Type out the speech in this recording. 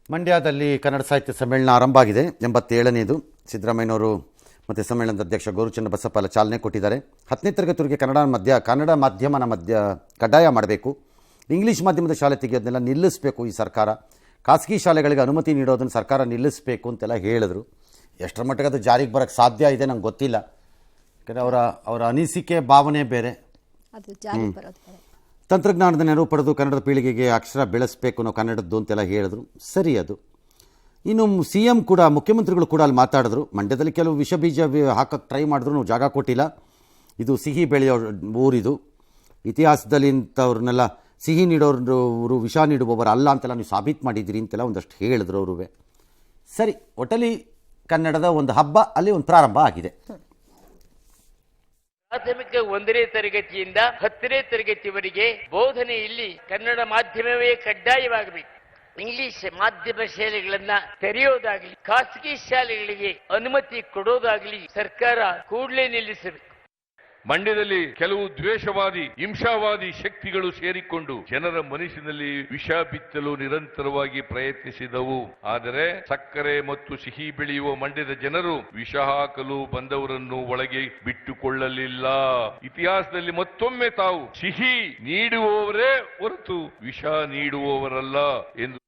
ಮಂಡ್ಯದಲ್ಲಿ ಕನ್ನಡ ಸಾಹಿತ್ಯ ಸಮ್ಮೇಳನ ಆರಂಭ ಆಗಿದೆ. 87ನೇದು. ಸಿದ್ದರಾಮಯ್ಯನವರು ಮತ್ತು ಸಮ್ಮೇಳನದ ಅಧ್ಯಕ್ಷ ಗೌರಿಚಂದ್ರ ಬಸಪ್ಪ ಚಾಲನೆ ಕೊಟ್ಟಿದ್ದಾರೆ. 10ನೇ ತರಗತಿವರೆಗೆ ಕನ್ನಡ ಮಾಧ್ಯಮನ ಕಡ್ಡಾಯ ಮಾಡಬೇಕು, ಇಂಗ್ಲೀಷ್ ಮಾಧ್ಯಮದ ಶಾಲೆ ತೆಗೆಯೋದನ್ನೆಲ್ಲ ನಿಲ್ಲಿಸಬೇಕು ಈ ಸರ್ಕಾರ, ಖಾಸಗಿ ಶಾಲೆಗಳಿಗೆ ಅನುಮತಿ ನೀಡೋದನ್ನು ಸರ್ಕಾರ ನಿಲ್ಲಿಸಬೇಕು ಅಂತೆಲ್ಲ ಹೇಳಿದ್ರು. ಎಷ್ಟರ ಮಟ್ಟಿಗೆ ಅದು ಜಾರಿಗೆ ಬರೋಕ್ಕೆ ಸಾಧ್ಯ ಇದೆ ನಂಗೆ ಗೊತ್ತಿಲ್ಲ. ಯಾಕಂದರೆ ಅವರ ಅನಿಸಿಕೆ ಭಾವನೆ ಬೇರೆ. ತಂತ್ರಜ್ಞಾನದ ನೆರವು ಪಡೆದು ಕನ್ನಡದ ಪೀಳಿಗೆಗೆ ಅಕ್ಷರ ಬೆಳೆಸಬೇಕು ಅನ್ನೋ ಕನ್ನಡದ್ದು ಅಂತೆಲ್ಲ ಹೇಳಿದ್ರು. ಸರಿ, ಅದು ಇನ್ನು CM ಕೂಡ, ಮುಖ್ಯಮಂತ್ರಿಗಳು ಕೂಡ ಅಲ್ಲಿ ಮಾತಾಡಿದ್ರು. ಮಂಡ್ಯದಲ್ಲಿ ಕೆಲವು ವಿಷ ಬೀಜ ಹಾಕಕ್ಕೆ ಟ್ರೈ ಮಾಡಿದ್ರು, ಜಾಗ ಕೊಟ್ಟಿಲ್ಲ. ಇದು ಸಿಹಿ ಬೆಳೆಯೋ ಊರಿದು. ಇತಿಹಾಸದಲ್ಲಿ ಇಂಥವ್ರನ್ನೆಲ್ಲ ಸಿಹಿ ನೀಡೋರು ವಿಷ ನೀಡುವವರು ಅಲ್ಲ ಅಂತೆಲ್ಲ ನೀವು ಸಾಬೀತು ಮಾಡಿದ್ದೀರಿ ಅಂತೆಲ್ಲ ಒಂದಷ್ಟು ಹೇಳಿದ್ರು ಅವರು. ಸರಿ, ಒಟ್ಟಲ್ಲಿ ಕನ್ನಡದ ಒಂದು ಹಬ್ಬ ಅಲ್ಲಿ ಒಂದು ಪ್ರಾರಂಭ ಆಗಿದೆ. ಪ್ರಾಥಮಿಕ 1ನೇ ತರಗತಿಯಿಂದ 10ನೇ ತರಗತಿವರೆಗೆ ಬೋಧನೆಯಲ್ಲಿ ಕನ್ನಡ ಮಾಧ್ಯಮವೇ ಕಡ್ಡಾಯವಾಗಬೇಕು. ಇಂಗ್ಲಿಷ್ ಮಾಧ್ಯಮ ಶಾಲೆಗಳನ್ನ ತೆರೆಯೋದಾಗಲಿ, ಖಾಸಗಿ ಶಾಲೆಗಳಿಗೆ ಅನುಮತಿ ಕೊಡೋದಾಗಲಿ ಸರ್ಕಾರ ಕೂಡಲೇ ನಿಲ್ಲಿಸಬೇಕು. ಮಂಡ್ಯದಲ್ಲಿ ಕೆಲವು ದ್ವೇಷವಾದಿ, ಹಿಂಸಾವಾದಿ ಶಕ್ತಿಗಳು ಸೇರಿಕೊಂಡು ಜನರ ಮನಸ್ಸಿನಲ್ಲಿ ವಿಷ ಬಿತ್ತಲು ನಿರಂತರವಾಗಿ ಪ್ರಯತ್ನಿಸಿದವು. ಆದರೆ ಸಕ್ಕರೆ ಮತ್ತು ಸಿಹಿ ಬೆಳೆಯುವ ಮಂಡ್ಯದ ಜನರು ವಿಷ ಹಾಕಲು ಬಂದವರನ್ನು ಒಳಗೆ ಬಿಟ್ಟುಕೊಳ್ಳಲಿಲ್ಲ. ಇತಿಹಾಸದಲ್ಲಿ ಮತ್ತೊಮ್ಮೆ ತಾವು ಸಿಹಿ ನೀಡುವವರೇ ಹೊರತು ವಿಷ ನೀಡುವವರಲ್ಲ ಎಂದು